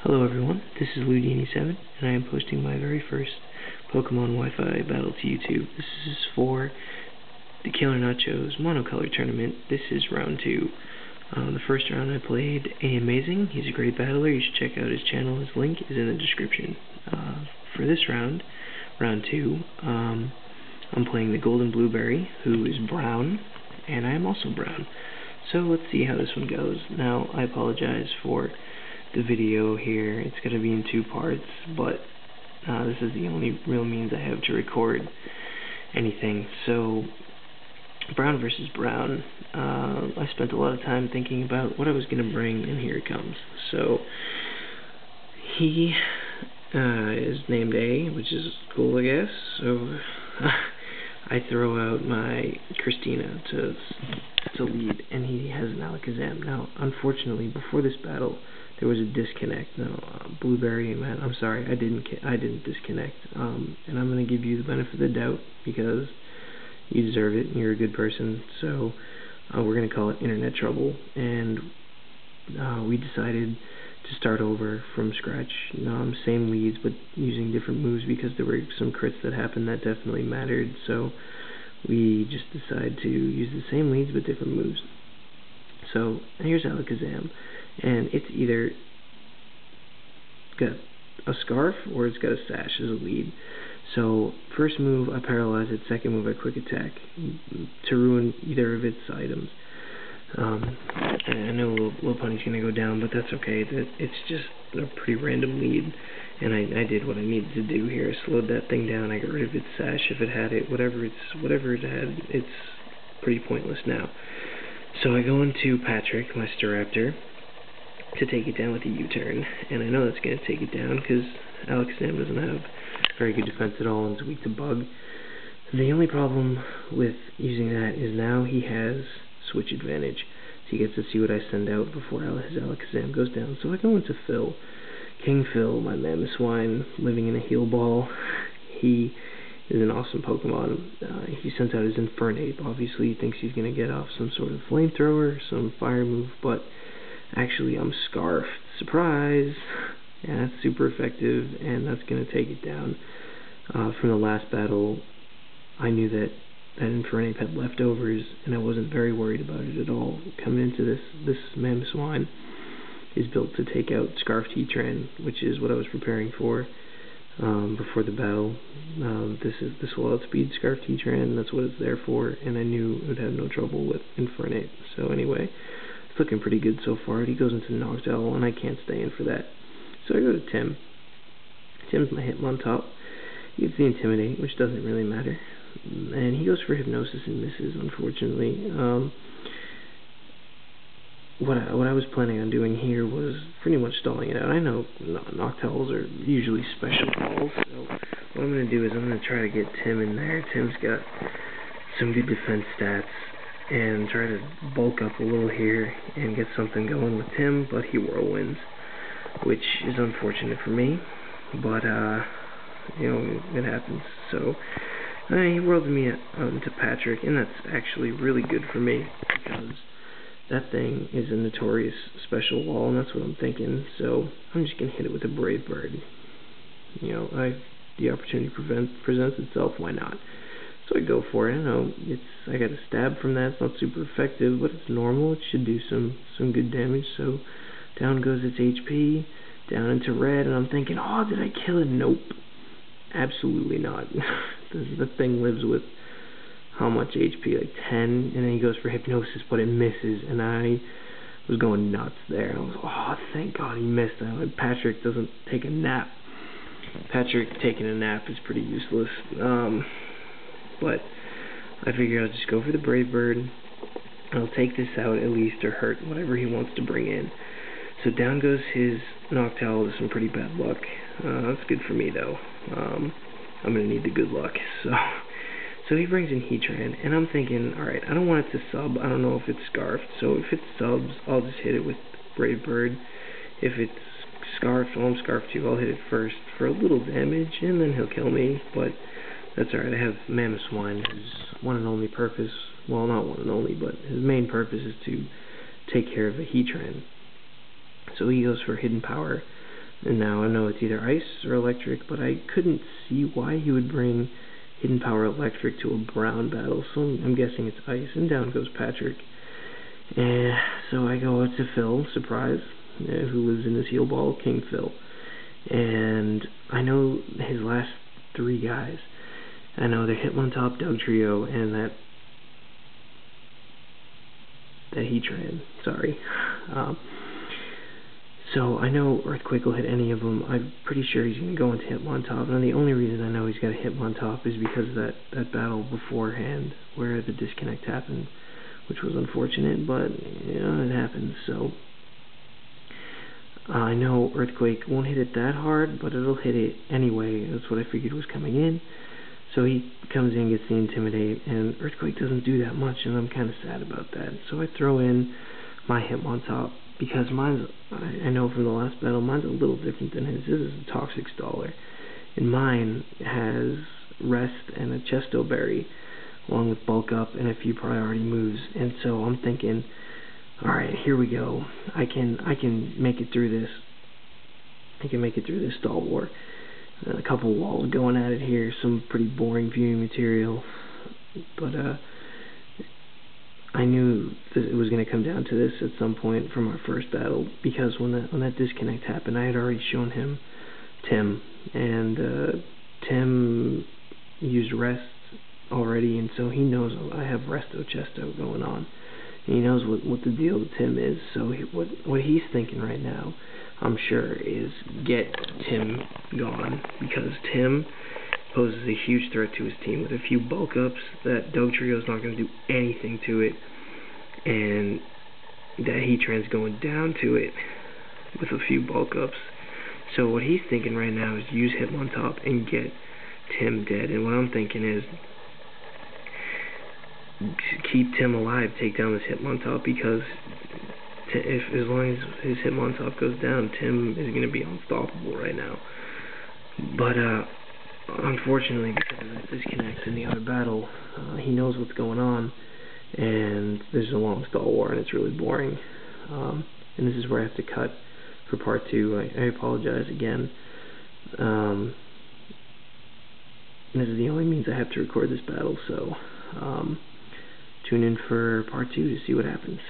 Hello everyone, this is Ludini7, and I am posting my very first Pokemon Wi-Fi Battle to YouTube. This is for the Killer Nacho's monocolor tournament. This is round 2. The first round I played Amazing. He's a great battler. You should check out his channel. His link is in the description. For this round, round 2, I'm playing the Golden Blueberry, who is brown, and I am also brown. So let's see how this one goes. Now, I apologize for the video here. It's going to be in 2 parts, but this is the only real means I have to record anything. So, brown versus brown. I spent a lot of time thinking about what I was going to bring, and here it comes. So, he is named A, which is cool, I guess. So, I throw out my Christina to lead, and he has an Alakazam. Now, unfortunately, before this battle, there was a disconnect. No, Blueberry, man, I'm sorry, I didn't disconnect. And I'm going to give you the benefit of the doubt because you deserve it and you're a good person. So we're going to call it internet trouble. And we decided to start over from scratch. Same leads, but using different moves because there were some crits that happened that definitely mattered. So we just decided to use the same leads but different moves. So here's Alakazam. And it's either got a scarf or it's got a sash as a lead. So first move I paralyze it, second move I quick attack to ruin either of its items. I know Lopunny's going to go down, but that's okay. It's just a pretty random lead, and I did what I needed to do here. I slowed that thing down. I got rid of its sash if it had it. Whatever it had, it's pretty pointless now. So I go into Patrick, my Staraptor, to take it down with a U-turn, and I know that's going to take it down because Alakazam doesn't have very good defense at all and is weak to bug. The only problem with using that is now he has switch advantage, so he gets to see what I send out before his Alakazam goes down. So I go into Phil, King Phil, my Mamoswine, living in a heal ball. He is an awesome Pokemon. He sends out his Infernape. Obviously he thinks he's going to get off some sort of flamethrower, some fire move, but actually I'm Scarfed. Surprise! Yeah, that's super effective, and that's going to take it down. From the last battle, I knew that Infernape had leftovers, and I wasn't very worried about it at all. Coming into this Mamoswine is built to take out Scarf Heatran, which is what I was preparing for before the battle. This will outspeed Scarf Heatran, that's what it's there for, and I knew it would have no trouble with Infernape. So anyway, it's looking pretty good so far. He goes into Noctowl, and I can't stay in for that. So I go to Tim. Tim's my Hitmontop. He gets the Intimidate, which doesn't really matter. And he goes for Hypnosis and misses, unfortunately. What I was planning on doing here was pretty much stalling it out. I know Noctowls are usually special calls, so what I'm going to do is I'm going to try to get Tim in there. Tim's got some good defense stats, and try to bulk up a little here and get something going with Tim, but he whirlwinds, which is unfortunate for me, but it happens. So he whirled me into Patrick, and that's actually really good for me because that thing is a notorious special wall, and that's what I'm thinking. So I'm just gonna hit it with a Brave Bird. The opportunity presents itself. Why not? So I go for it. I know I got a stab from that. It's not super effective, but it's normal. It should do some good damage. So down goes its HP, down into red, and I'm thinking, oh, did I kill it? Nope. Absolutely not. The thing lives with how much HP? Like 10, and then he goes for Hypnosis, but it misses, and I was going nuts there. I was, oh, thank God he missed. Patrick doesn't take a nap. Patrick taking a nap is pretty useless. But I figure I'll just go for the Brave Bird. I'll take this out at least, or hurt whatever he wants to bring in. So down goes his Noctowl to some pretty bad luck. That's good for me, though. I'm going to need the good luck. So he brings in Heatran, and I'm thinking, alright, I don't want it to sub. I don't know if it's Scarfed. So if it subs, I'll just hit it with Brave Bird. If it's Scarfed, well, I'm Scarfed too. I'll hit it first for a little damage, and then he'll kill me. But that's alright. I have Mamoswine, whose one and only purpose, well, not one and only, but his main purpose is to take care of a Heatran. So he goes for Hidden Power, And now I know it's either ice or electric, but I couldn't see why he would bring Hidden Power Electric to a brown battle, so I'm guessing it's ice. And down goes Patrick. And so I go to Phil, surprise, who lives in his heel ball, King Phil. And I know his last 3 guys. I know they're Hitmontop, Dugtrio, and that Heatran, sorry. So I know Earthquake will hit any of them. I'm pretty sure he's going to go into Hitmontop. And the only reason I know he's got a Hitmontop is because of that battle beforehand where the disconnect happened, which was unfortunate, but it happens. So I know Earthquake won't hit it that hard, but it'll hit it anyway. That's what I figured was coming in. So he comes in, gets the Intimidate, and Earthquake doesn't do that much, and I'm kind of sad about that. So I throw in my Hitmontop, because mine's, I know from the last battle, mine's a little different than his. His is a Toxic Staller, and mine has Rest and a Chesto Berry, along with Bulk Up and a few priority moves. And so I'm thinking, alright, here we go. I can make it through this. I can make it through this Stall War. A couple walls going at it here, some pretty boring viewing material, but I knew that it was going to come down to this at some point from our first battle, because when that disconnect happened, I had already shown him Tim, and Tim used Rest already, and so he knows I have Resto Chesto going on. And he knows what the deal with Tim is, so what he's thinking right now, I'm sure, is get Tim gone, because Tim poses a huge threat to his team with a few bulk ups that Dugtrio's not going to do anything to it, and that Heatran's going down to it with a few bulk ups. So what he's thinking right now is use Hitmontop and get Tim dead, and what I'm thinking is keep Tim alive, take down this Hitmontop, because as long as his Hitmontop goes down, Tim is going to be unstoppable right now. But unfortunately, because of that disconnect in the other battle, he knows what's going on, and there's a long Stall War, and it's really boring. And this is where I have to cut for part 2. I apologize again. This is the only means I have to record this battle, so tune in for part 2 to see what happens.